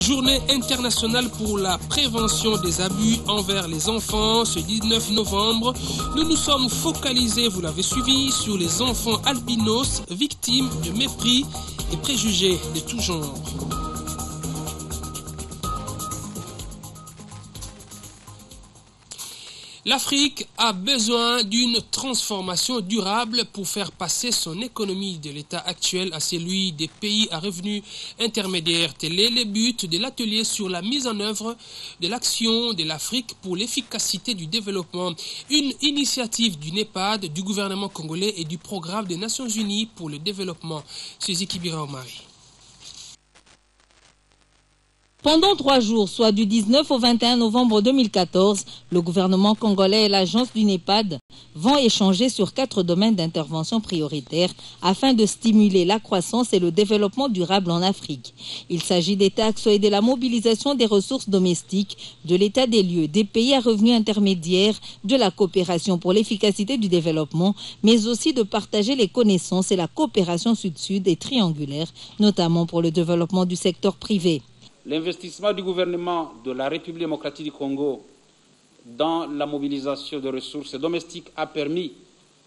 Journée internationale pour la prévention des abus envers les enfants, ce 19 novembre. Nous nous sommes focalisés, vous l'avez suivi, sur les enfants albinos victimes de mépris et préjugés de tout genre. L'Afrique a besoin d'une transformation durable pour faire passer son économie de l'état actuel à celui des pays à revenus intermédiaires. Tel est le but de l'atelier sur la mise en œuvre de l'action de l'Afrique pour l'efficacité du développement. Une initiative du NEPAD, du gouvernement congolais et du programme des Nations Unies pour le développement. Suzy Kibira Omari. Pendant 3 jours, soit du 19 au 21 novembre 2014, le gouvernement congolais et l'agence du NEPAD vont échanger sur 4 domaines d'intervention prioritaires afin de stimuler la croissance et le développement durable en Afrique. Il s'agit des taxes et de la mobilisation des ressources domestiques, de l'état des lieux, des pays à revenus intermédiaires, de la coopération pour l'efficacité du développement, mais aussi de partager les connaissances et la coopération sud-sud et triangulaire, notamment pour le développement du secteur privé. L'investissement du gouvernement de la République démocratique du Congo dans la mobilisation de ressources domestiques a permis,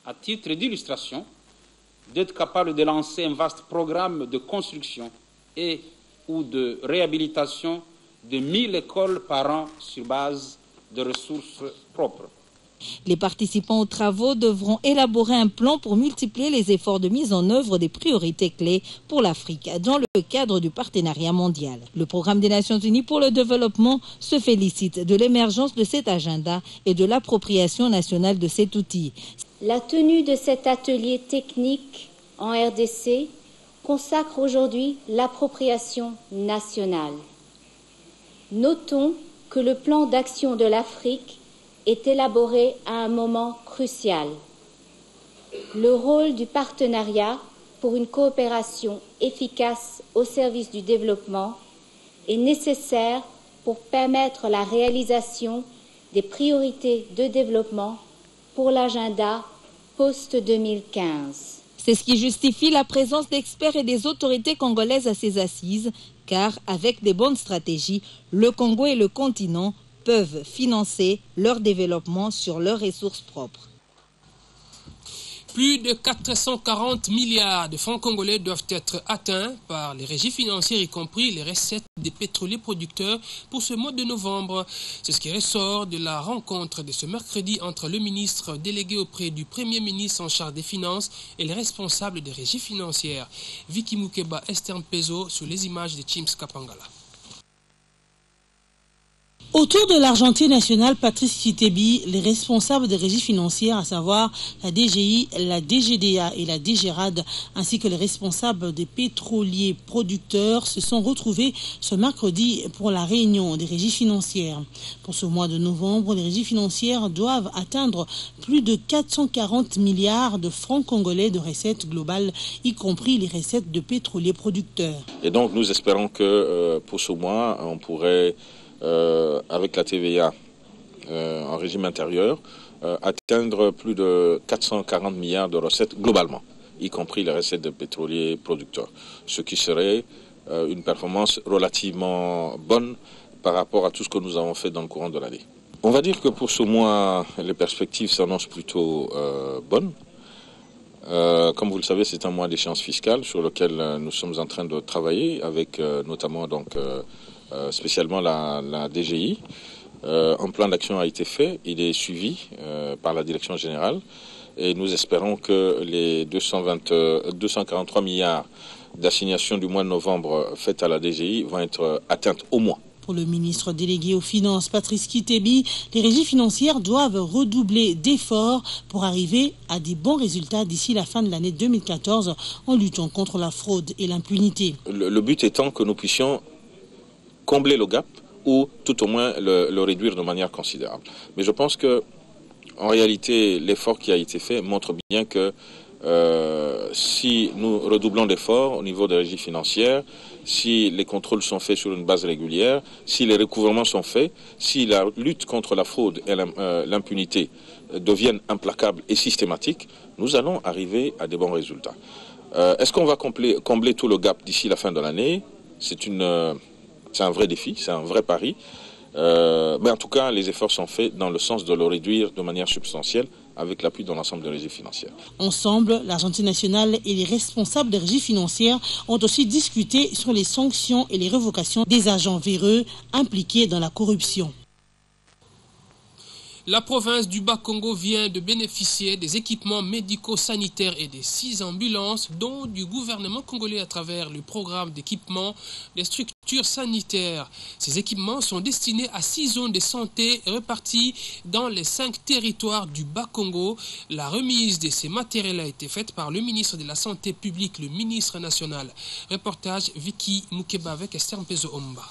à titre d'illustration, d'être capable de lancer un vaste programme de construction et ou de réhabilitation de 1000 écoles par an sur base de ressources propres. Les participants aux travaux devront élaborer un plan pour multiplier les efforts de mise en œuvre des priorités clés pour l'Afrique dans le cadre du partenariat mondial. Le programme des Nations Unies pour le développement se félicite de l'émergence de cet agenda et de l'appropriation nationale de cet outil. La tenue de cet atelier technique en RDC consacre aujourd'hui l'appropriation nationale. Notons que le plan d'action de l'Afrique est élaboré à un moment crucial. Le rôle du partenariat pour une coopération efficace au service du développement est nécessaire pour permettre la réalisation des priorités de développement pour l'agenda post-2015. C'est ce qui justifie la présence d'experts et des autorités congolaises à ces assises, car avec des bonnes stratégies, le Congo et le continent peuvent financer leur développement sur leurs ressources propres. Plus de 440 milliards de francs congolais doivent être atteints par les régies financières, y compris les recettes des pétroliers producteurs pour ce mois de novembre. C'est ce qui ressort de la rencontre de ce mercredi entre le ministre délégué auprès du Premier ministre en charge des Finances et les responsables des régies financières. Vicky Moukeba, Esther Mpezo sur les images de Chims Kapangala. Autour de l'argentier national Patrice Kitebi, les responsables des régies financières, à savoir la DGI, la DGDA et la DGRAD, ainsi que les responsables des pétroliers producteurs, se sont retrouvés ce mercredi pour la réunion des régies financières. Pour ce mois de novembre, les régies financières doivent atteindre plus de 440 milliards de francs congolais de recettes globales, y compris les recettes de pétroliers producteurs. Et donc nous espérons que pour ce mois, on pourrait avec la TVA en régime intérieur, atteindre plus de 440 milliards de recettes globalement, y compris les recettes de pétroliers producteurs, ce qui serait une performance relativement bonne par rapport à tout ce que nous avons fait dans le courant de l'année. On va dire que pour ce mois, les perspectives s'annoncent plutôt bonnes. Comme vous le savez, c'est un mois d'échéance fiscale sur lequel nous sommes en train de travailler avec notamment spécialement la DGI. Un plan d'action a été fait, il est suivi par la direction générale et nous espérons que les 243 milliards d'assignations du mois de novembre faites à la DGI vont être atteintes au moins. Pour le ministre délégué aux Finances, Patrice Kitebi, les régies financières doivent redoubler d'efforts pour arriver à des bons résultats d'ici la fin de l'année 2014 en luttant contre la fraude et l'impunité. Le but étant que nous puissions combler le gap ou tout au moins le réduire de manière considérable. Mais je pense que en réalité, l'effort qui a été fait montre bien que si nous redoublons d'efforts au niveau des régies financières, si les contrôles sont faits sur une base régulière, si les recouvrements sont faits, si la lutte contre la fraude et l'impunité deviennent implacables et systématiques, nous allons arriver à des bons résultats. Est-ce qu'on va combler tout le gap d'ici la fin de l'année? C'est une C'est un vrai défi, c'est un vrai pari. Mais en tout cas, les efforts sont faits dans le sens de le réduire de manière substantielle avec l'appui de l'ensemble des régies financières. Ensemble, l'Argentine nationale et les responsables des régies financières ont aussi discuté sur les sanctions et les révocations des agents véreux impliqués dans la corruption. La province du Bas-Congo vient de bénéficier des équipements médico-sanitaires et des 6 ambulances, dont du gouvernement congolais à travers le programme d'équipement des structures sanitaires. Ces équipements sont destinés à 6 zones de santé réparties dans les 5 territoires du Bas-Congo. La remise de ces matériels a été faite par le ministre de la Santé publique, le ministre national. Reportage Vicky Moukeba avec Esther Mpezo Omba.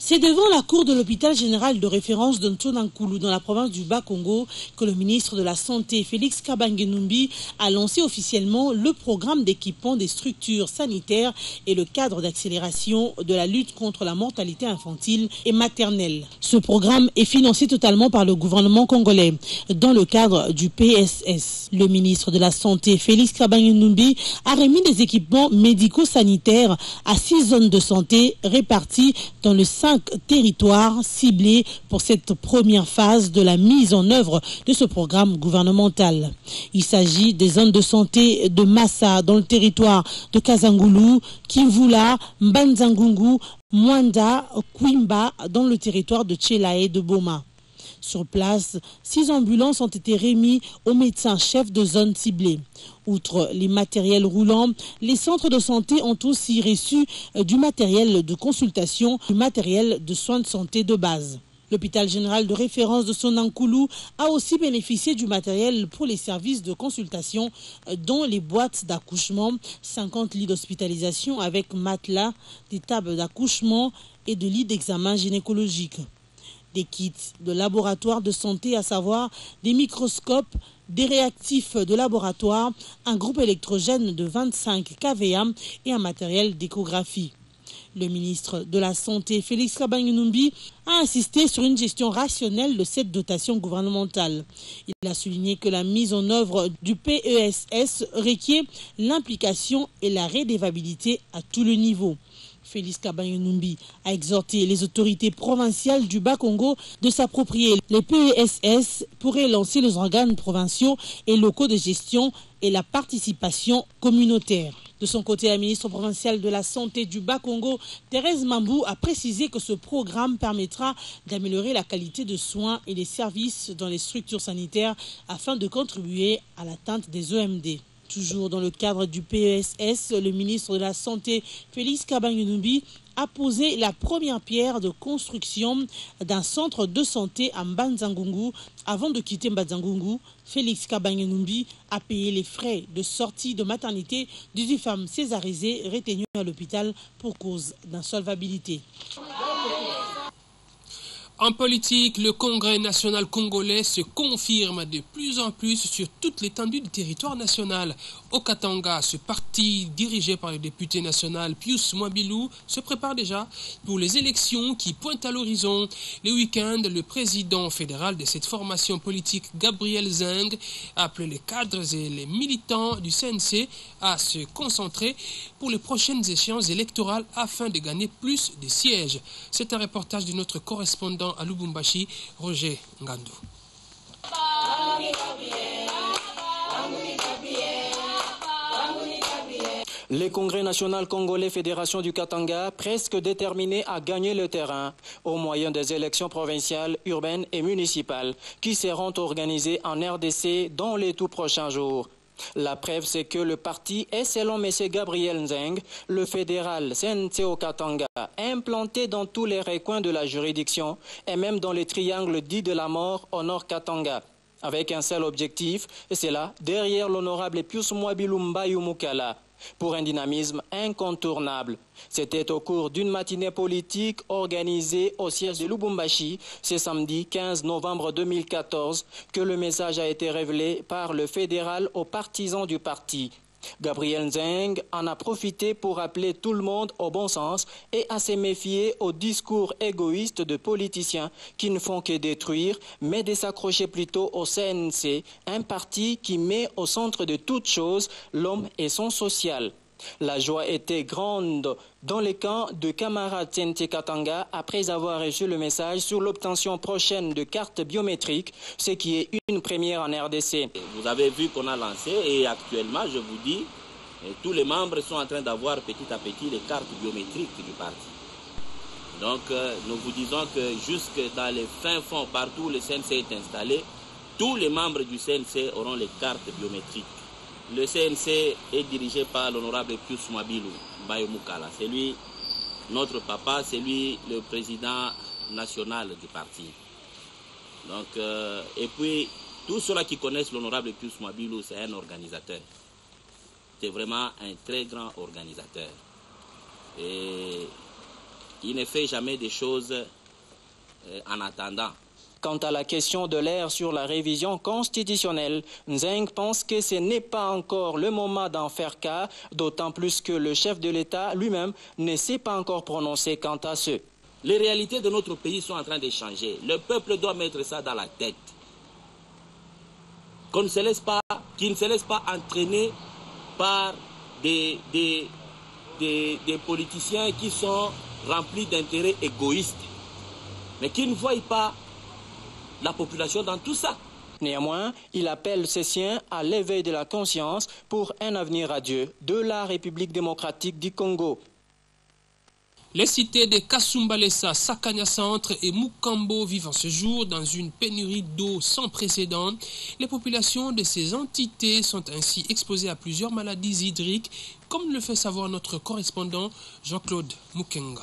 C'est devant la cour de l'hôpital général de référence de Ntonankulu dans la province du Bas-Congo que le ministre de la Santé, Félix Kabange-Numbi, a lancé officiellement le programme d'équipement des structures sanitaires et le cadre d'accélération de la lutte contre la mortalité infantile et maternelle. Ce programme est financé totalement par le gouvernement congolais dans le cadre du PSS. Le ministre de la Santé, Félix Kabange-Numbi, a remis des équipements médico-sanitaires à 6 zones de santé réparties dans le 5 territoires ciblés pour cette première phase de la mise en œuvre de ce programme gouvernemental. Il s'agit des zones de santé de Massa dans le territoire de Kazangulu, Kimvula, Mbanzangungu, Mwanda, Kwimba dans le territoire de Tchelae de Boma. Sur place, 6 ambulances ont été remises aux médecins chefs de zone ciblée. Outre les matériels roulants, les centres de santé ont aussi reçu du matériel de consultation, du matériel de soins de santé de base. L'hôpital général de référence de Sonankulu a aussi bénéficié du matériel pour les services de consultation, dont les boîtes d'accouchement, 50 lits d'hospitalisation avec matelas, des tables d'accouchement et de lits d'examen gynécologique. Des kits de laboratoire de santé, à savoir des microscopes, des réactifs de laboratoire, un groupe électrogène de 25 kVA et un matériel d'échographie. Le ministre de la Santé, Félix Kabange-Numbi, a insisté sur une gestion rationnelle de cette dotation gouvernementale. Il a souligné que la mise en œuvre du PESS requiert l'implication et la redevabilité à tout le niveau. Félix Kabange-Numbi a exhorté les autorités provinciales du Bas-Congo de s'approprier les PESS pour relancer les organes provinciaux et locaux de gestion et la participation communautaire. De son côté, la ministre provinciale de la Santé du Bas-Congo, Thérèse Mambou, a précisé que ce programme permettra d'améliorer la qualité de soins et des services dans les structures sanitaires afin de contribuer à l'atteinte des OMD. Toujours dans le cadre du PESS, le ministre de la Santé, Félix Kabange-Numbi, a posé la première pierre de construction d'un centre de santé à Mbanzangungu. Avant de quitter Mbanzangungu, Félix Kabange-Numbi a payé les frais de sortie de maternité de 10 femmes césarisées retenues à l'hôpital pour cause d'insolvabilité. En politique, le Congrès national congolais se confirme de plus en plus sur toute l'étendue du territoire national. Au Katanga, ce parti dirigé par le député national Pius Mwabilou se prépare déjà pour les élections qui pointent à l'horizon. Le week-end, le président fédéral de cette formation politique, Gabriel Zeng, a appelé les cadres et les militants du CNC à se concentrer pour les prochaines échéances électorales afin de gagner plus de sièges. C'est un reportage de notre correspondant à Lubumbashi, Roger Ngandou. Le Congrès national congolais Fédération du Katanga, presque déterminé à gagner le terrain au moyen des élections provinciales, urbaines et municipales qui seront organisées en RDC dans les tout prochains jours. La preuve, c'est que le parti est, selon M. Gabriel Nzeng, le fédéral CNC au Katanga, implanté dans tous les recoins de la juridiction et même dans les triangles dits de la mort au nord Katanga, avec un seul objectif, et c'est là, derrière l'honorable Pius Mwabilou Mbayou Mukala, pour un dynamisme incontournable. C'était au cours d'une matinée politique organisée au siège de Lubumbashi ce samedi 15 novembre 2014 que le message a été révélé par le fédéral aux partisans du parti. Gabriel Nzeng en a profité pour appeler tout le monde au bon sens et à se méfier aux discours égoïstes de politiciens qui ne font que détruire, mais de s'accrocher plutôt au CNC, un parti qui met au centre de toute chose l'homme et son social. La joie était grande dans les camps de camarades TNT Katanga après avoir reçu le message sur l'obtention prochaine de cartes biométriques, ce qui est une première en RDC. Vous avez vu qu'on a lancé et actuellement, je vous dis, tous les membres sont en train d'avoir petit à petit les cartes biométriques du parti. Donc nous vous disons que jusque dans les fins fonds, partout où le CNC est installé, tous les membres du CNC auront les cartes biométriques. Le CNC est dirigé par l'honorable Pius Mwabilou Bayomukala. C'est lui, notre papa, c'est lui le président national du parti. Donc, et puis, tous ceux-là qui connaissent l'honorable Pius Mwabilou, c'est un organisateur. C'est vraiment un très grand organisateur. Et il ne fait jamais des choses en attendant. Quant à la question de l'ère sur la révision constitutionnelle, Nzeng pense que ce n'est pas encore le moment d'en faire cas, d'autant plus que le chef de l'État lui-même ne s'est pas encore prononcé quant à ce. Les réalités de notre pays sont en train de changer. Le peuple doit mettre ça dans la tête. Qu'il ne se laisse pas entraîner par des politiciens qui sont remplis d'intérêts égoïstes, mais qui ne voient pas la population dans tout ça. Néanmoins, il appelle ses siens à l'éveil de la conscience pour un avenir radieux de la République démocratique du Congo. Les cités de Kasumbalesa, Sakanya Centre et Mukambo vivent en ce jour dans une pénurie d'eau sans précédent. Les populations de ces entités sont ainsi exposées à plusieurs maladies hydriques, comme le fait savoir notre correspondant Jean-Claude Mukenga.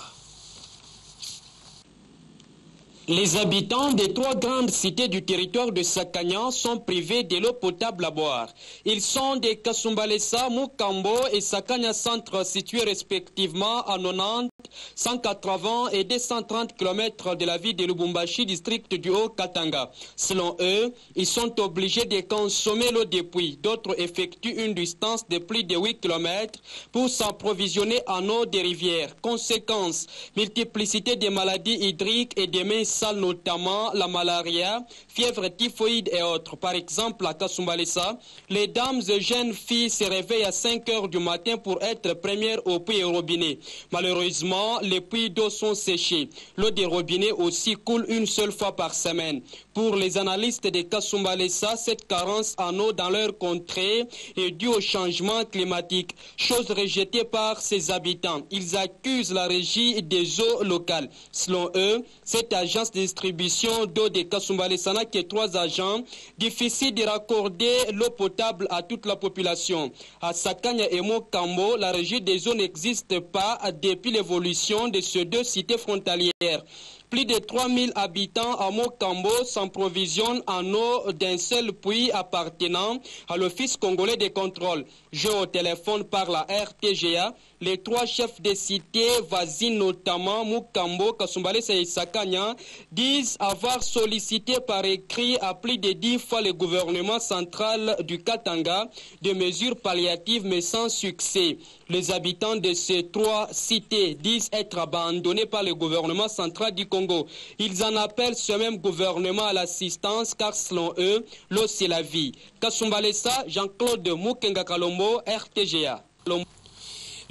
Les habitants des trois grandes cités du territoire de Sakanya sont privés de l'eau potable à boire. Ils sont des Kasumbalesa, Mukambo et Sakanya Centre situés respectivement à 90, 180 et 230 km de la ville de Lubumbashi, district du Haut-Katanga. Selon eux, ils sont obligés de consommer l'eau des puits. D'autres effectuent une distance de plus de 8 km pour s'approvisionner en eau des rivières. Conséquence, multiplicité des maladies hydriques et des mains sales, notamment la malaria, fièvre typhoïde et autres. Par exemple, à Kasumbalesa, les dames et jeunes filles se réveillent à 5 heures du matin pour être premières au puits et au robinet. Malheureusement, les puits d'eau sont séchés. L'eau des robinets aussi coule une seule fois par semaine. Pour les analystes de Kasumbalesa, cette carence en eau dans leur contrée est due au changement climatique, chose rejetée par ses habitants. Ils accusent la régie des eaux locales. Selon eux, cette agence de distribution d'eau de Kasumbalesa n'a que 3 agents, difficile de raccorder l'eau potable à toute la population. À Sakanya et Mukambo, la régie des eaux n'existe pas depuis l'évolution de ces deux cités frontalières. Plus de 3000 habitants à Mukambo s'approvisionnent en eau d'un seul puits appartenant à l'Office congolais de contrôle. J'ai au téléphone par la RTGA les 3 chefs des cités voisines, notamment Mukambo, Kasumbalesa et Sakanya, disent avoir sollicité par écrit à plus de 10 fois le gouvernement central du Katanga des mesures palliatives mais sans succès. Les habitants de ces 3 cités disent être abandonnés par le gouvernement central du Congo. Ils en appellent ce même gouvernement à l'assistance car selon eux, l'eau c'est la vie. Kasumbalesa, Jean-Claude Mukenga Kalombo, RTGA.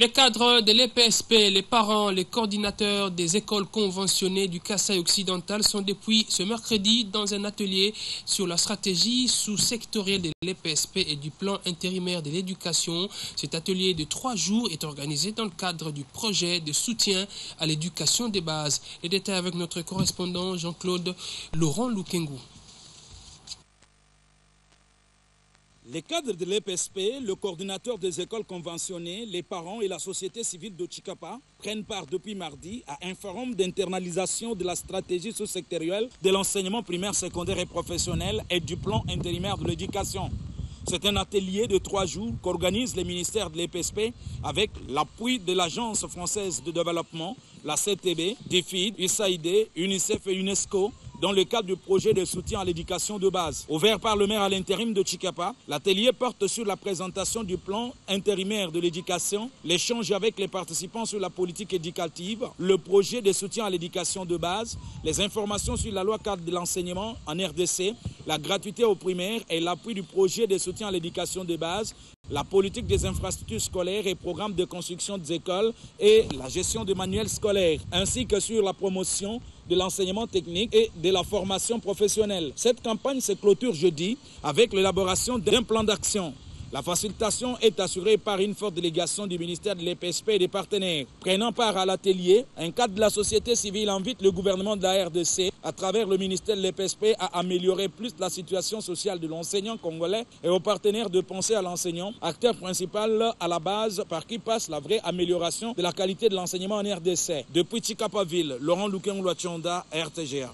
Les cadres de l'EPSP, les parents, les coordinateurs des écoles conventionnées du Kasaï occidental sont depuis ce mercredi dans un atelier sur la stratégie sous-sectorielle de l'EPSP et du plan intérimaire de l'éducation. Cet atelier de 3 jours est organisé dans le cadre du projet de soutien à l'éducation des bases. Les détails avec notre correspondant Jean-Claude Laurent Lukengu. Les cadres de l'EPSP, le coordinateur des écoles conventionnées, les parents et la société civile de Chikapa prennent part depuis mardi à un forum d'internalisation de la stratégie sous-sectorielle de l'enseignement primaire, secondaire et professionnel et du plan intérimaire de l'éducation. C'est un atelier de 3 jours qu'organise le ministère de l'EPSP avec l'appui de l'Agence française de développement, la CTB, DFID, USAID, UNICEF et UNESCO, dans le cadre du projet de soutien à l'éducation de base. Ouvert par le maire à l'intérim de Chikapa, l'atelier porte sur la présentation du plan intérimaire de l'éducation, l'échange avec les participants sur la politique éducative, le projet de soutien à l'éducation de base, les informations sur la loi cadre de l'enseignement en RDC, la gratuité aux primaires et l'appui du projet de soutien à l'éducation de base, la politique des infrastructures scolaires et programmes de construction des écoles et la gestion des manuels scolaires, ainsi que sur la promotion de l'enseignement technique et de la formation professionnelle. Cette campagne se clôture jeudi avec l'élaboration d'un plan d'action. La facilitation est assurée par une forte délégation du ministère de l'EPSP et des partenaires. Prenant part à l'atelier, un cadre de la société civile invite le gouvernement de la RDC, à travers le ministère de l'EPSP, à améliorer plus la situation sociale de l'enseignant congolais et aux partenaires de penser à l'enseignant, acteur principal à la base par qui passe la vraie amélioration de la qualité de l'enseignement en RDC. Depuis Tshikapa-Ville, Laurent Lukengoula-Tchonda, RTGA.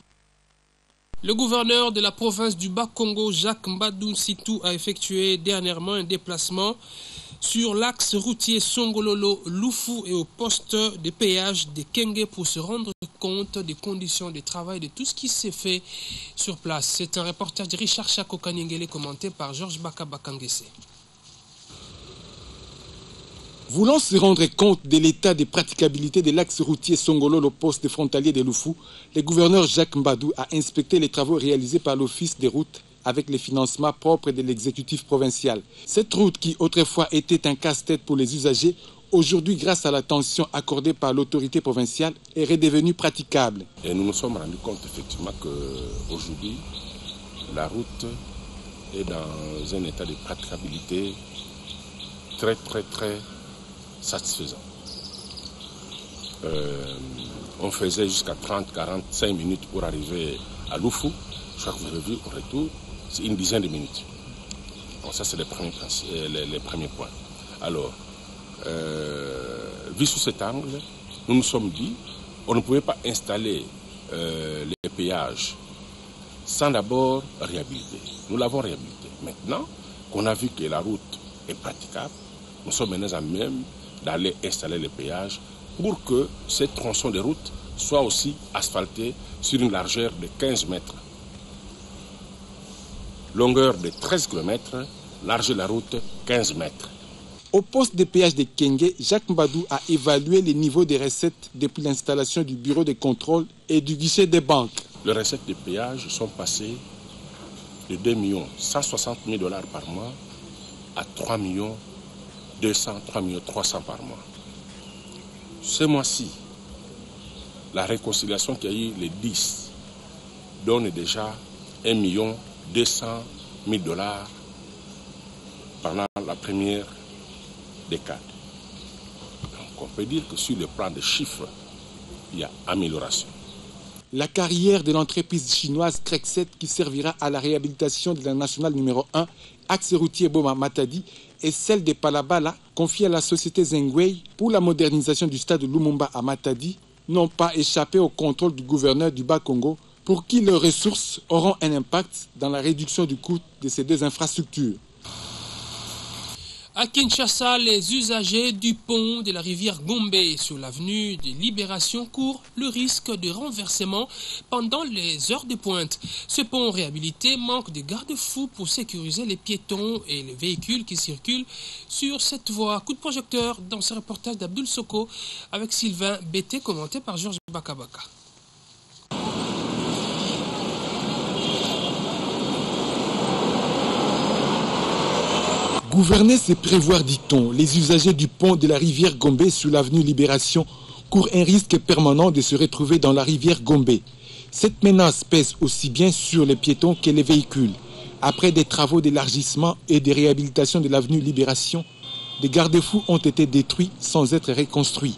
Le gouverneur de la province du Bas-Congo, Jacques Mbadou Sitou, a effectué dernièrement un déplacement sur l'axe routier Songololo-Lufu et au poste de péage de Kenge pour se rendre compte des conditions de travail, de tout ce qui s'est fait sur place. C'est un reportage de Richard Chako-Kanengele commenté par Georges Bakabakangese. Voulant se rendre compte de l'état de praticabilité de l'axe routier Songololo, poste frontalier de Lufu, le gouverneur Jacques Mbadou a inspecté les travaux réalisés par l'Office des routes avec les financements propres de l'exécutif provincial. Cette route qui autrefois était un casse-tête pour les usagers, aujourd'hui grâce à l'attention accordée par l'autorité provinciale, est redevenue praticable. Et nous nous sommes rendus compte effectivement qu'aujourd'hui, la route est dans un état de praticabilité très satisfaisant. On faisait jusqu'à 30-45 minutes pour arriver à Lufu. Je crois que vous avez vu au retour, c'est une dizaine de minutes. Bon, ça, c'est les premiers points. Alors, vu sous cet angle, nous nous sommes dit on ne pouvait pas installer les péages sans d'abord réhabiliter. Nous l'avons réhabilité. Maintenant qu'on a vu que la route est praticable, nous sommes maintenant à même d'aller installer les péages pour que ces tronçons de route soient aussi asphaltés sur une largeur de 15 mètres. Longueur de 13 km, largeur de la route 15 mètres. Au poste de péage de Kenge, Jacques Mbadou a évalué les niveaux des recettes depuis l'installation du bureau de contrôle et du guichet des banques. Les recettes de péage sont passées de 2 160 000 $ par mois à 3 200, 3 300 par mois. Ce mois-ci, la réconciliation qui a eu les 10 donne déjà 1 200 000 $ pendant la première décade. Donc on peut dire que sur le plan des chiffres, il y a amélioration. La carrière de l'entreprise chinoise Crexet qui servira à la réhabilitation de la nationale numéro 1, axe routier Boma-Matadi, et celle de Palabala, confiée à la société Zengwei pour la modernisation du stade de Lumumba à Matadi, n'ont pas échappé au contrôle du gouverneur du Bas-Congo, pour qui leurs ressources auront un impact dans la réduction du coût de ces deux infrastructures. À Kinshasa, les usagers du pont de la rivière Gombe sur l'avenue de Libération courent le risque de renversement pendant les heures de pointe. Ce pont réhabilité manque de garde-fous pour sécuriser les piétons et les véhicules qui circulent sur cette voie. Coup de projecteur dans ce reportage d'Abdoul Soko avec Sylvain Bété, commenté par Georges Bakabaka. Gouverner, c'est prévoir, dit-on. Les usagers du pont de la rivière Gombe sur l'avenue Libération courent un risque permanent de se retrouver dans la rivière Gombe. Cette menace pèse aussi bien sur les piétons que les véhicules. Après des travaux d'élargissement et de réhabilitation de l'avenue Libération, des garde-fous ont été détruits sans être reconstruits.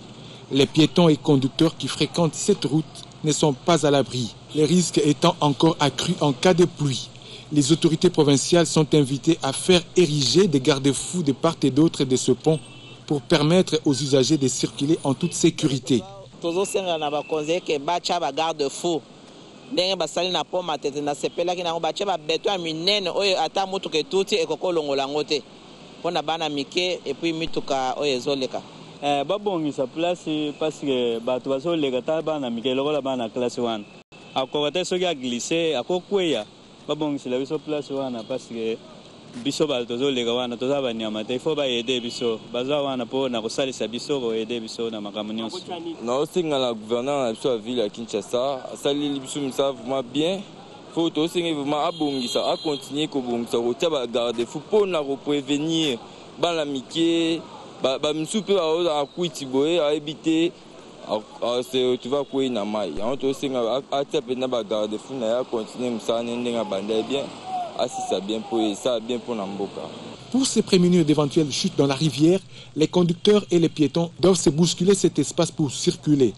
Les piétons et conducteurs qui fréquentent cette route ne sont pas à l'abri, les risques étant encore accrus en cas de pluie. Les autorités provinciales sont invitées à faire ériger des garde-fous de part et d'autre de ce pont pour permettre aux usagers de circuler en toute sécurité. Babongisa place parce que bato bazoleka ta bana mike lokola bana classe 1 akoka soki a glisser akokweya babongisela biso place wana parce que biso bato tozoleka wana toza banyama te ifo bayede biso baza wana mpo na kosalisa biso koyede biso na makambo nyonso. naosenga na gouverneur na biso ya ville ya Kinshasa asaleli biso misala vraiment bien faut aussi vraiment à continuer à garder fou pour prévenir l'amitié, à éviter tu vas courir na mai on to singa atep na bagarde fou na continuer msane ndenga banda bien assisa bien pour ça bien pour Namboka. Pour se prémunir d'éventuelles chutes dans la rivière, les conducteurs et les piétons doivent se bousculer cet espace pour circuler.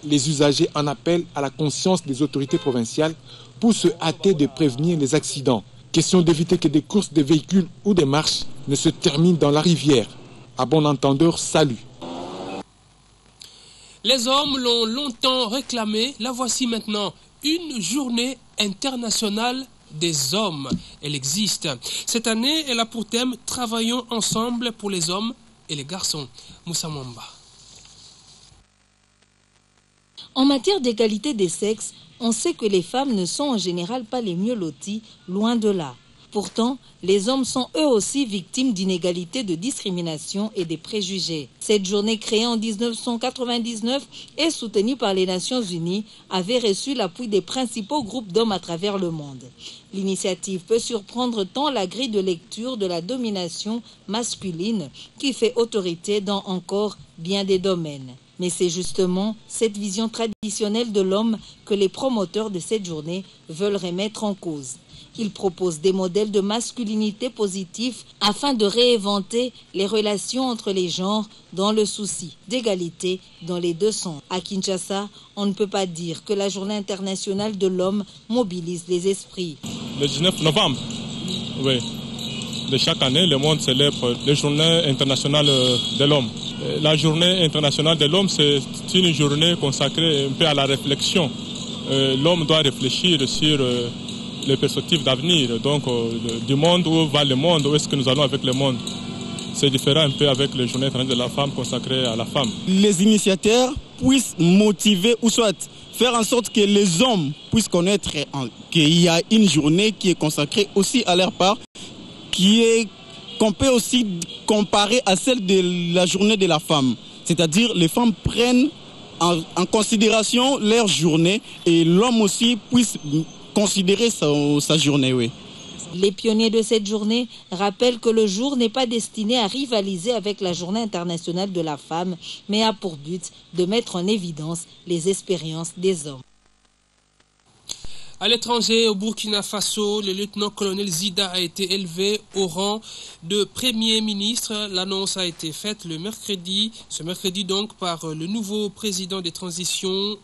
Les usagers en appellent à la conscience des autorités provinciales pour se hâter de prévenir les accidents. Question d'éviter que des courses de véhicules ou des marches ne se terminent dans la rivière. À bon entendeur, salut. Les hommes l'ont longtemps réclamé. La voici maintenant, une journée internationale des hommes. Elle existe. Cette année, elle a pour thème « Travaillons ensemble pour les hommes et les garçons ». Moussa Mwamba. En matière d'égalité des sexes, on sait que les femmes ne sont en général pas les mieux loties, loin de là. Pourtant, les hommes sont eux aussi victimes d'inégalités de discrimination et des préjugés. Cette journée créée en 1999 et soutenue par les Nations Unies avait reçu l'appui des principaux groupes d'hommes à travers le monde. L'initiative peut surprendre tant la grille de lecture de la domination masculine qui fait autorité dans encore bien des domaines. Mais c'est justement cette vision traditionnelle de l'homme que les promoteurs de cette journée veulent remettre en cause. Ils proposent des modèles de masculinité positifs afin de réinventer les relations entre les genres dans le souci d'égalité dans les deux sens. À Kinshasa, on ne peut pas dire que la Journée internationale de l'homme mobilise les esprits. Le 19 novembre, oui, de chaque année, le monde célèbre la Journée internationale de l'homme. La Journée internationale de l'homme, c'est une journée consacrée un peu à la réflexion. L'homme doit réfléchir sur les perspectives d'avenir, donc du monde, où va le monde, où est-ce que nous allons avec le monde. C'est différent un peu avec la Journée internationale de la femme consacrée à la femme. Les initiateurs puissent motiver ou soit faire en sorte que les hommes puissent connaître qu'il y a une journée qui est consacrée aussi à leur part, qu'on peut aussi comparer à celle de la journée de la femme. C'est-à-dire les femmes prennent en considération leur journée et l'homme aussi puisse considérer sa journée. Oui. Les pionniers de cette journée rappellent que le jour n'est pas destiné à rivaliser avec la Journée internationale de la femme, mais a pour but de mettre en évidence les expériences des hommes. À l'étranger, au Burkina Faso, le lieutenant-colonel Zida a été élevé au rang de Premier ministre. L'annonce a été faite ce mercredi donc, par le nouveau président des transitions,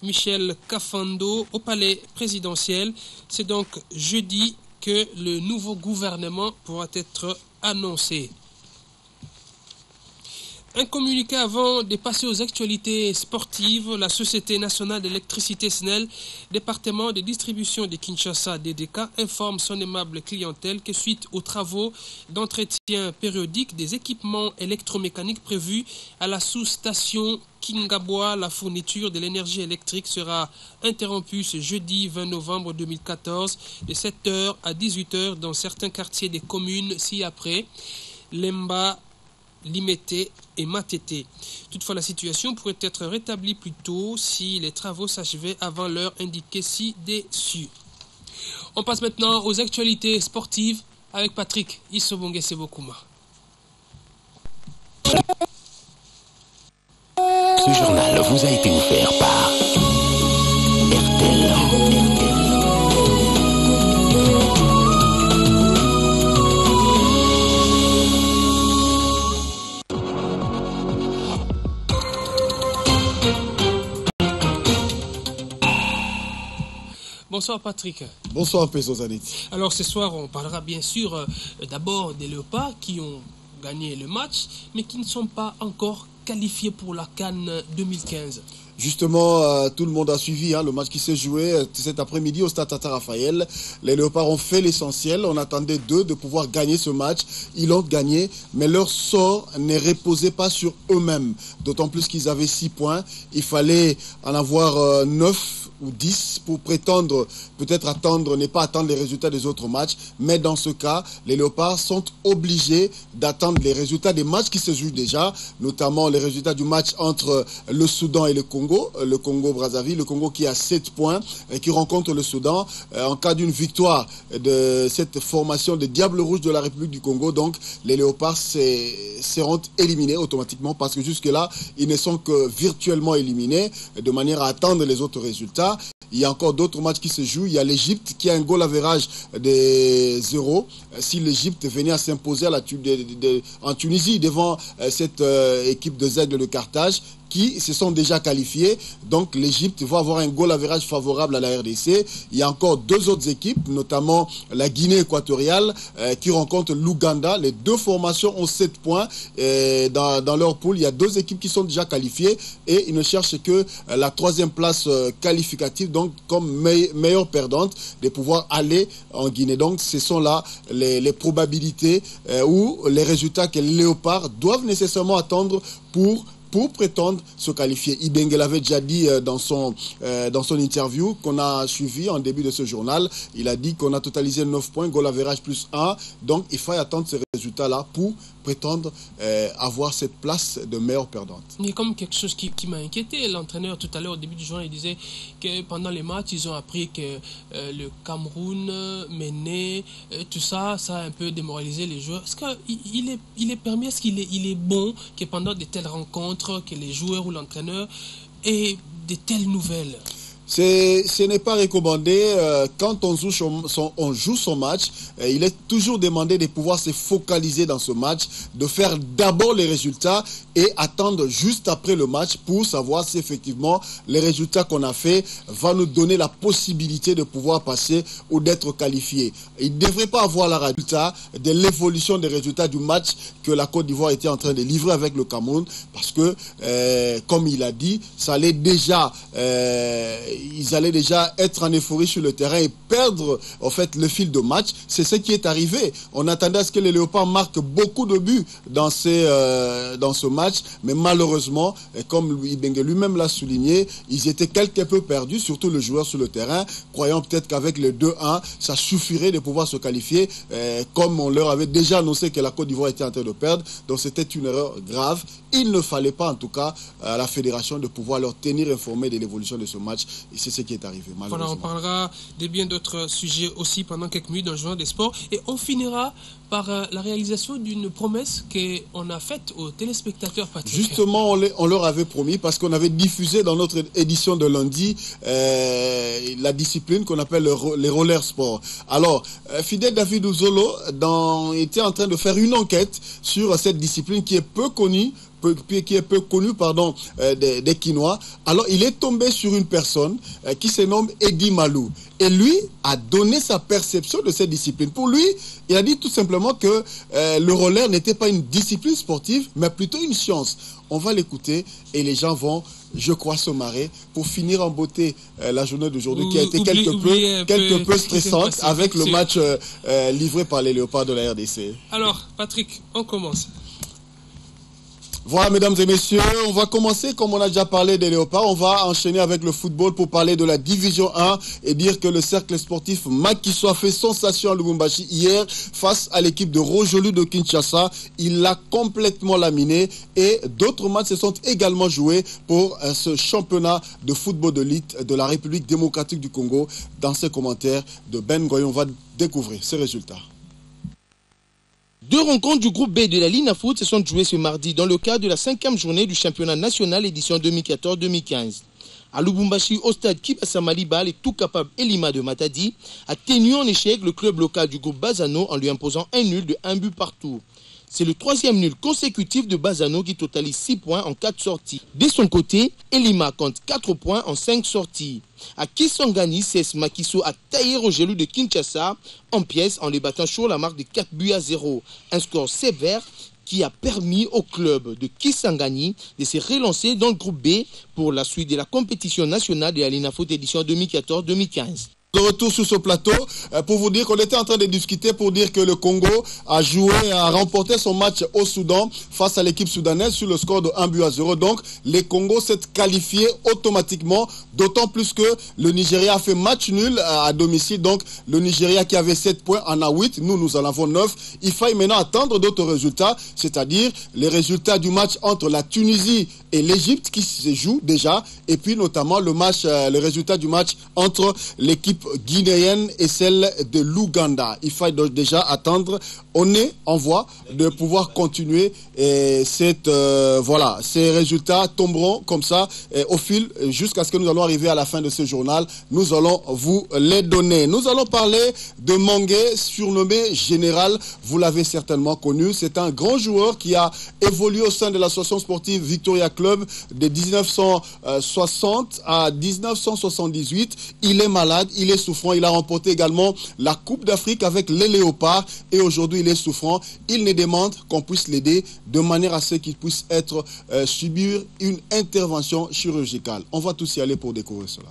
Michel Kafando, au palais présidentiel. C'est donc jeudi que le nouveau gouvernement pourra être annoncé. Un communiqué avant de passer aux actualités sportives. La Société nationale d'électricité SNEL, département de distribution de Kinshasa DDK, informe son aimable clientèle que suite aux travaux d'entretien périodique des équipements électromécaniques prévus à la sous-station Kingaboa, la fourniture de l'énergie électrique sera interrompue ce jeudi 20 novembre 2014 de 7h à 18h dans certains quartiers des communes ci-après, Lemba, Limete et Matete. Toutefois, la situation pourrait être rétablie plus tôt si les travaux s'achevaient avant l'heure indiquée ci-dessus. On passe maintenant aux actualités sportives avec Patrick Isobonge Sebokuma. Ce journal vous a été offert par RTL. Bonsoir Patrick. Bonsoir Peso Zanet. Alors ce soir on parlera bien sûr d'abord des Léopards qui ont gagné le match mais qui ne sont pas encore qualifiés pour la CAN 2015. Justement, tout le monde a suivi le match qui s'est joué cet après-midi au Stade Tata Raphaël. Les Léopards ont fait l'essentiel. On attendait d'eux de pouvoir gagner ce match. Ils l'ont gagné, mais leur sort ne reposait pas sur eux-mêmes. D'autant plus qu'ils avaient 6 points. Il fallait en avoir 9 ou 10 pour prétendre peut-être ne pas attendre les résultats des autres matchs. Mais dans ce cas, les Léopards sont obligés d'attendre les résultats des matchs qui se jouent déjà, notamment les résultats du match entre le Soudan et le Congo-Brazzaville, le Congo qui a 7 points et qui rencontre le Soudan. En cas d'une victoire de cette formation des Diables Rouges de la République du Congo, donc les Léopards seront éliminés automatiquement parce que jusque-là, ils ne sont que virtuellement éliminés de manière à attendre les autres résultats. Il y a encore d'autres matchs qui se jouent. Il y a l'Égypte qui a un goal average de 0. Si l'Égypte venait à s'imposer en Tunisie devant cette équipe de Zègles de Carthage, qui se sont déjà qualifiés. Donc l'Égypte va avoir un goal average favorable à la RDC. Il y a encore 2 autres équipes, notamment la Guinée équatoriale qui rencontre l'Ouganda. Les 2 formations ont 7 points. Dans leur poule, il y a 2 équipes qui sont déjà qualifiées et ils ne cherchent que la 3e place qualificative, donc comme meilleure perdante, de pouvoir aller en Guinée. Donc ce sont là les probabilités ou les résultats que les Léopards doivent nécessairement attendre pour prétendre se qualifier. Ibenge l'avait déjà dit dans son interview qu'on a suivi en début de ce journal. Il a dit qu'on a totalisé 9 points, goal average plus 1. Donc il faut attendre ces résultats-là pour prétendre avoir cette place de meilleure perdante. Il y a comme quelque chose qui m'a inquiété. L'entraîneur tout à l'heure au début du journal, il disait que pendant les matchs, ils ont appris que le Cameroun menait, tout ça, ça a un peu démoralisé les joueurs. Est-ce qu'il est permis, est-ce qu'il est bon que pendant de telles rencontres, que les joueurs ou l'entraîneur aient de telles nouvelles? Ce n'est pas recommandé. Quand on joue son match, il est toujours demandé de pouvoir se focaliser dans ce match, de faire d'abord les résultats et attendre juste après le match pour savoir si effectivement les résultats qu'on a fait vont nous donner la possibilité de pouvoir passer ou d'être qualifié. Il ne devrait pas avoir le résultat de l'évolution des résultats du match que la Côte d'Ivoire était en train de livrer avec le Cameroun parce que, comme il a dit, ils allaient déjà être en euphorie sur le terrain et perdre en fait le fil de match. C'est ce qui est arrivé. On attendait à ce que les Léopards marquent beaucoup de buts dans ce match, mais malheureusement, comme Ibenge lui-même l'a souligné, ils étaient quelque peu perdus, surtout le joueur sur le terrain, croyant peut-être qu'avec le 2-1, ça suffirait de pouvoir se qualifier, comme on leur avait déjà annoncé que la Côte d'Ivoire était en train de perdre. Donc c'était une erreur grave. Il ne fallait pas en tout cas à la fédération de pouvoir leur tenir informés de l'évolution de ce match. Et c'est ce qui est arrivé, malheureusement. Voilà, on parlera de bien d'autres sujets aussi pendant quelques minutes dans le journal des sports. Et on finira par la réalisation d'une promesse qu'on a faite aux téléspectateurs, Patrick. Justement, on leur avait promis, parce qu'on avait diffusé dans notre édition de lundi la discipline qu'on appelle les roller sports. Alors, Fidel David Ouzolo était en train de faire une enquête sur cette discipline qui est peu connue, des Quinois. Alors, il est tombé sur une personne qui se nomme Eddie Malou. Et lui a donné sa perception de cette discipline. Pour lui, il a dit tout simplement que le roller n'était pas une discipline sportive, mais plutôt une science. On va l'écouter et les gens vont, je crois, se marrer pour finir en beauté la journée d'aujourd'hui qui a été quelque peu stressante avec le match livré par les Léopards de la RDC. Alors, Patrick, on commence. Voilà, mesdames et messieurs, on va commencer, comme on a déjà parlé des Léopards, on va enchaîner avec le football pour parler de la Division 1 et dire que le cercle sportif Makiso a fait sensation à Lubumbashi hier face à l'équipe de Rojolu de Kinshasa. Il l'a complètement laminé et d'autres matchs se sont également joués pour ce championnat de football de l'élite de la République démocratique du Congo. Dans ces commentaires de Ben Goy, on va découvrir ces résultats. 2 rencontres du groupe B de la Linafoot se sont jouées ce mardi dans le cadre de la 5e journée du championnat national édition 2014-2015. À Lubumbashi, au stade Kibasa Maliba, le tout capable Elima de Matadi a tenu en échec le club local du groupe Bazano en lui imposant un nul de 1 but partout. C'est le 3e nul consécutif de Bazano qui totalise 6 points en 4 sorties. De son côté, Elima compte 4 points en 5 sorties. À Kisangani, CS Makiso a taillé Rojolu de Kinshasa en pièces en les battant sur la marque de 4 buts à 0. Un score sévère qui a permis au club de Kisangani de se relancer dans le groupe B pour la suite de la compétition nationale de la Linafoot édition 2014-2015. De retour sur ce plateau pour vous dire qu'on était en train de discuter pour dire que le Congo a remporté son match au Soudan face à l'équipe soudanaise sur le score de 1-0. Donc le Congo s'est qualifié automatiquement, d'autant plus que le Nigeria a fait match nul à domicile. Donc le Nigeria qui avait 7 points en a 8, nous en avons 9. Il faille maintenant attendre d'autres résultats, c'est-à-dire les résultats du match entre la Tunisie et l'Égypte qui se joue déjà, et puis notamment le résultat du match entre l'équipe guinéenne et celle de l'Ouganda. Il faille donc déjà attendre. On est en voie de pouvoir continuer et ces résultats tomberont comme ça au fil jusqu'à ce que nous allons arriver à la fin de ce journal. Nous allons vous les donner. Nous allons parler de Mangué, surnommé Général. Vous l'avez certainement connu. C'est un grand joueur qui a évolué au sein de l'association sportive Victoria Club de 1960 à 1978. Il est malade, il est souffrant. Il a remporté également la Coupe d'Afrique avec les Léopards et aujourd'hui il est souffrant. Il ne demande qu'on puisse l'aider de manière à ce qu'il puisse subir une intervention chirurgicale. On va tous y aller pour découvrir cela.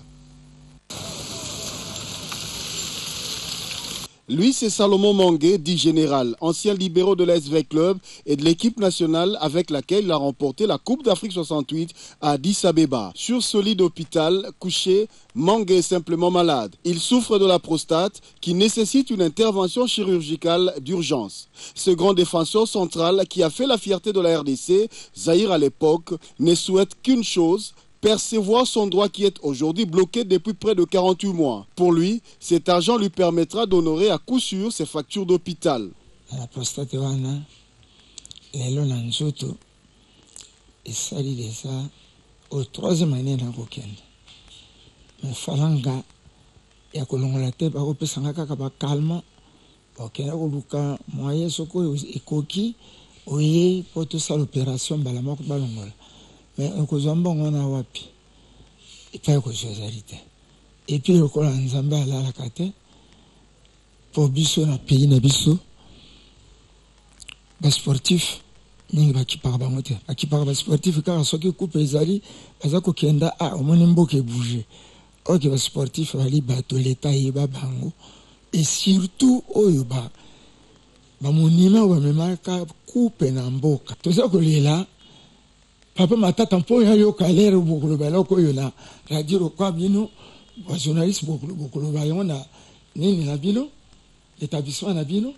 Lui, c'est Salomon Mangué, dit Général, ancien libéraux de l'ASV Club et de l'équipe nationale avec laquelle il a remporté la Coupe d'Afrique 68 à Addis Abeba. Sur ce lit d'hôpital, couché, Mangué est simplement malade. Il souffre de la prostate qui nécessite une intervention chirurgicale d'urgence. Ce grand défenseur central qui a fait la fierté de la RDC, Zaïre à l'époque, ne souhaite qu'une chose, percevoir son droit qui est aujourd'hui bloqué depuis près de 48 mois. Pour lui, cet argent lui permettra d'honorer à coup sûr ses factures d'hôpital. La prostate wana lelo na nzoto esali déjà au troisième année na kokende. Mais falanga ya kolongola te ba kopesanga kaka ba calme. Okenda koluka moyen soko ekoki oye pour tout ça l'opération balama ko balongola. Mais on a un wapi et pas que je et puis le col en Zambie à la carte pour biso na pays na biso bas sportif ni ba ki par bangote aki par bas sportif car soki coupe ezali azako kenda a omoni mboke bouger ok bas sportif bali bato l'état yeba bango et surtout oyoba ba monima ba memaka coupe na mboka toza ko lela papa matata mpo yo kalere bokolo baloko yo na radio kwa bino ba journaliste bokolo ba yona nini na bino établissement na bino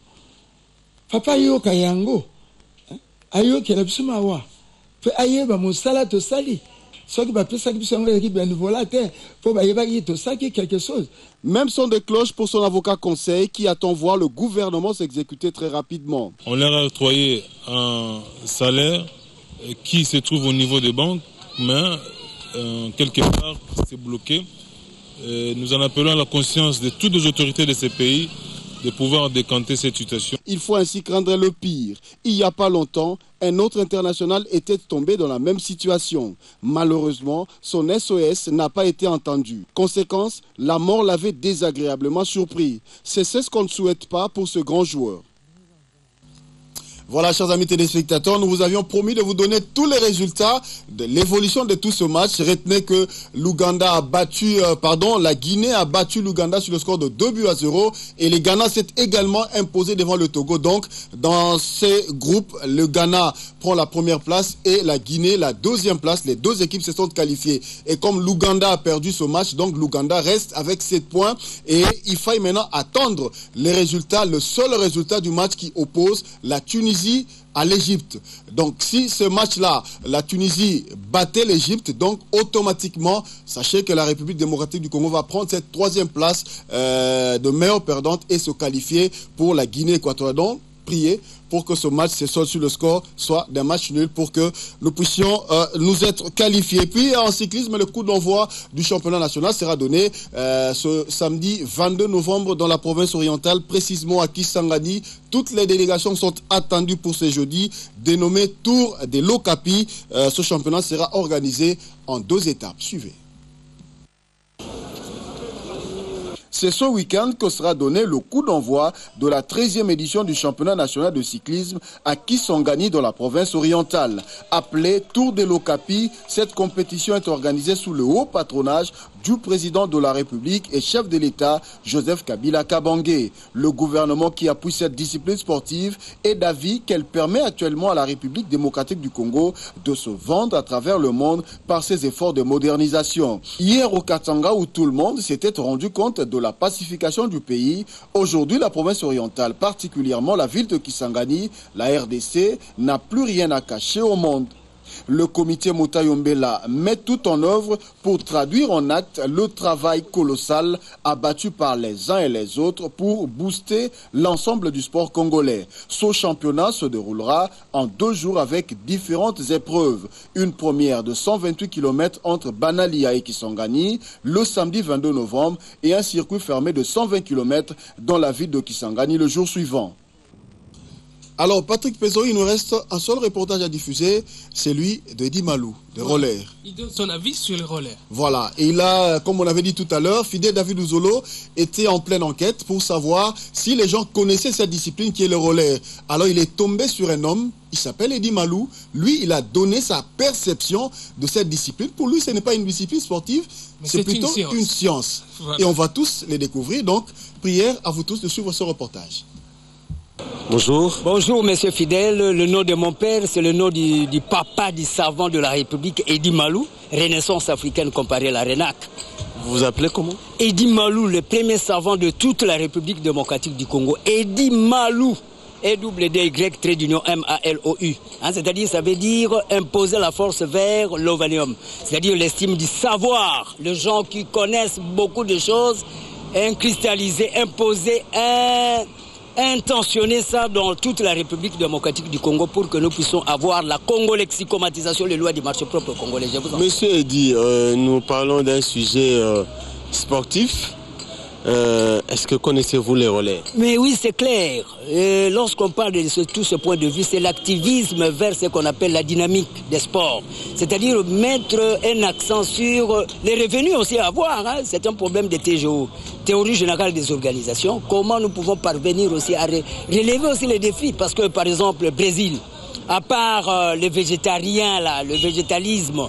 papa yo kayango ayo kela bisuma wa pe ayeba mosala to sali soki ba pesa ki biso ngela ki bénévolat pour ba yeba ki to saki quelque chose. Même son de cloche pour son avocat conseil qui attend voir le gouvernement s'exécuter très rapidement. On leur a octroyé un salaire qui se trouve au niveau des banques, mais quelque part c'est bloqué. Nous en appelons à la conscience de toutes les autorités de ces pays de pouvoir décanter cette situation. Il faut ainsi craindre le pire. Il n'y a pas longtemps, un autre international était tombé dans la même situation. Malheureusement, son SOS n'a pas été entendu. Conséquence, la mort l'avait désagréablement surpris. C'est ce qu'on ne souhaite pas pour ce grand joueur. Voilà, chers amis téléspectateurs, nous vous avions promis de vous donner tous les résultats de l'évolution de tout ce match. Retenez que la Guinée a battu l'Ouganda sur le score de 2-0 et le Ghana s'est également imposé devant le Togo. Donc, dans ces groupes, le Ghana prend la première place et la Guinée la deuxième place. Les deux équipes se sont qualifiées. Et comme l'Ouganda a perdu ce match, donc l'Ouganda reste avec 7 points et il faille maintenant attendre les résultats, le seul résultat du match qui oppose la Tunisie à l'Égypte. Donc si ce match-là, la Tunisie battait l'Égypte, donc automatiquement, sachez que la République démocratique du Congo va prendre cette troisième place de meilleure perdante et se qualifier pour la Guinée équatoriale. Donc, prier pour que ce match se solde sur le score, soit d'un match nul pour que nous puissions nous être qualifiés. Puis en cyclisme, le coup d'envoi du championnat national sera donné ce samedi 22 novembre dans la province orientale, précisément à Kisangani. Toutes les délégations sont attendues pour ce jeudi, dénommé Tour des Lokapi. Ce championnat sera organisé en 2 étapes. Suivez. C'est ce week-end que sera donné le coup d'envoi de la 13e édition du championnat national de cyclisme à Kisangani dans la province orientale. Appelée Tour de l'Okapi, cette compétition est organisée sous le haut patronage du président de la République et chef de l'État, Joseph Kabila Kabange. Le gouvernement qui appuie cette discipline sportive est d'avis qu'elle permet actuellement à la République démocratique du Congo de se vendre à travers le monde par ses efforts de modernisation. Hier au Katanga, où tout le monde s'était rendu compte de la pacification du pays, aujourd'hui la province orientale, particulièrement la ville de Kisangani, la RDC, n'a plus rien à cacher au monde. Le comité Moutayombela met tout en œuvre pour traduire en acte le travail colossal abattu par les uns et les autres pour booster l'ensemble du sport congolais. Ce championnat se déroulera en 2 jours avec différentes épreuves. Une première de 128 km entre Banalia et Kisangani le samedi 22 novembre et un circuit fermé de 120 km dans la ville de Kisangani le jour suivant. Alors, Patrick Pezo, il nous reste un seul reportage à diffuser, c'est celui de Eddie Malou, de Roller. Il donne son avis sur les rollers. Voilà, et il a, comme on avait dit tout à l'heure, Fidel David Ouzolo était en pleine enquête pour savoir si les gens connaissaient cette discipline qui est le roller. Alors, il est tombé sur un homme, il s'appelle Eddie Malou. Lui, il a donné sa perception de cette discipline. Pour lui, ce n'est pas une discipline sportive, c'est plutôt une science. Voilà. Et on va tous les découvrir. Donc, prière à vous tous de suivre ce reportage. Bonjour. Bonjour, monsieur Fidèle. Le nom de mon père, c'est le nom du papa du savant de la République, Eddie Malou, Renaissance africaine comparée à la RENAC. Vous vous appelez comment? Eddie Malou, le premier savant de toute la République démocratique du Congo. Eddie Malou. E-double-D-Y-M-A-L-O-U. C'est-à-dire, ça veut dire imposer la force vers l'ovanium. C'est-à-dire l'estime du savoir. Les gens qui connaissent beaucoup de choses, cristalliser, imposer, intentionner ça dans toute la République démocratique du Congo pour que nous puissions avoir la congolexicomatisation, les lois du marché propre congolais. Monsieur Eddy, nous parlons d'un sujet sportif. Est-ce que connaissez-vous les relais? Mais oui, c'est clair. Lorsqu'on parle de tout ce point de vue, c'est l'activisme vers ce qu'on appelle la dynamique des sports. C'est-à-dire mettre un accent sur les revenus aussi à avoir. C'est un problème de TGO, théorie générale des organisations. Comment nous pouvons parvenir aussi à relever aussi les défis? Parce que, par exemple, le Brésil, à part les végétariens, là, le végétalisme,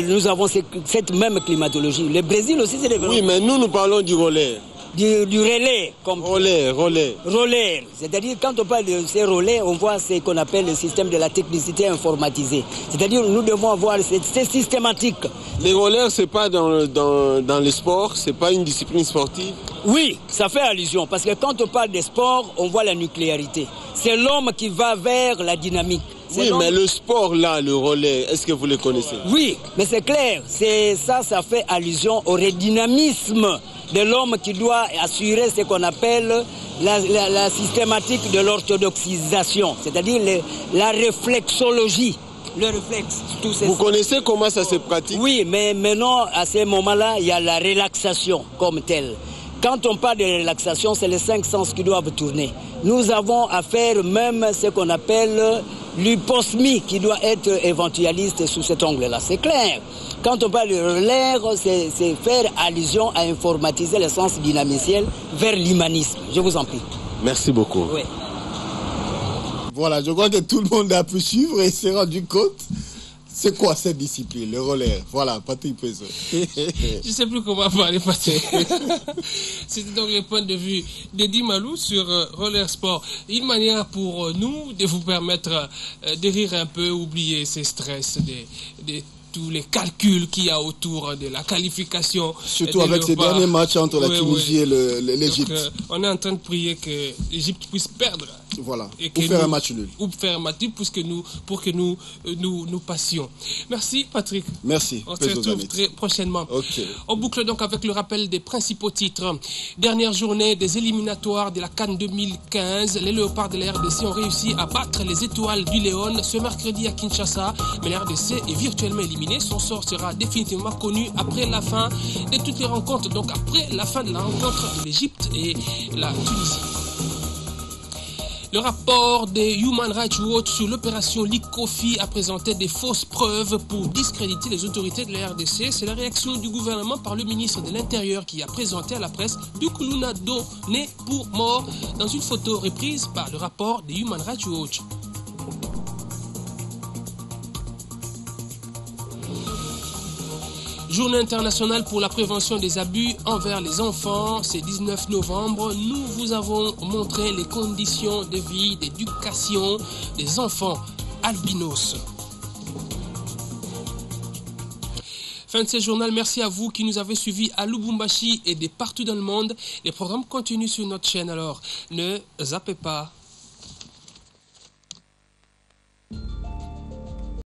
nous avons cette même climatologie. Le Brésil aussi, c'est les... Oui, mais nous parlons du relais. Du relais. Comme... Relais. C'est-à-dire, quand on parle de ces relais, on voit ce qu'on appelle le système de la technicité informatisée. C'est-à-dire, nous devons avoir... C'est systématique. Les relais, c'est pas dans le sport, c'est pas une discipline sportive? Oui, ça fait allusion. Parce que quand on parle de sport, on voit la nucléarité. C'est l'homme qui va vers la dynamique. Oui, mais le sport là, le relais, est-ce que vous le connaissez? Oui, mais c'est clair. Ça fait allusion au redynamisme de l'homme qui doit assurer ce qu'on appelle la systématique de l'orthodoxisation, c'est-à-dire la réflexologie. Le réflexe. Vous connaissez comment ça se pratique? Oui, mais maintenant, à ce moment-là, il y a la relaxation comme telle. Quand on parle de relaxation, c'est les 5 sens qui doivent tourner. Nous avons à faire même ce qu'on appelle l'hyposmie qui doit être éventualiste sous cet angle-là. C'est clair. Quand on parle de l'air, c'est faire allusion à informatiser le sens dynamiciel vers l'humanisme. Je vous en prie. Merci beaucoup. Oui. Voilà, je crois que tout le monde a pu suivre et s'est rendu compte. C'est quoi cette discipline, le roller? Voilà, Patrick Pezo. Je ne sais plus comment parler, Patrick. C'était donc le point de vue d'Eddie Malou sur Roller Sport. Une manière pour nous de vous permettre de rire un peu, oublier ces stress, tous les calculs qu'il y a autour de la qualification. Surtout avec ces derniers matchs entre la Tunisie et l'Égypte. On est en train de prier que l'Égypte puisse perdre. Voilà, ou faire un match nul. Ou faire un match nul pour que nous passions. Merci Patrick. Merci. On se retrouve très prochainement. Okay. On boucle donc avec le rappel des principaux titres. Dernière journée des éliminatoires de la CAN 2015. Les Léopards de la RDC ont réussi à battre les Étoiles du Léon ce mercredi à Kinshasa. Mais la RDC est virtuellement éliminée. Son sort sera définitivement connu après la fin de toutes les rencontres. Donc après la fin de la rencontre de l'Égypte et la Tunisie. Le rapport des Human Rights Watch sur l'opération Likofi a présenté des fausses preuves pour discréditer les autorités de la RDC. C'est la réaction du gouvernement par le ministre de l'Intérieur qui a présenté à la presse Dukuluna donné pour mort dans une photo reprise par le rapport des Human Rights Watch. Journée internationale pour la prévention des abus envers les enfants. C'est 19 novembre. Nous vous avons montré les conditions de vie, d'éducation des enfants albinos. Fin de ce journal, merci à vous qui nous avez suivis à Lubumbashi et de partout dans le monde. Les programmes continuent sur notre chaîne, alors ne zappez pas.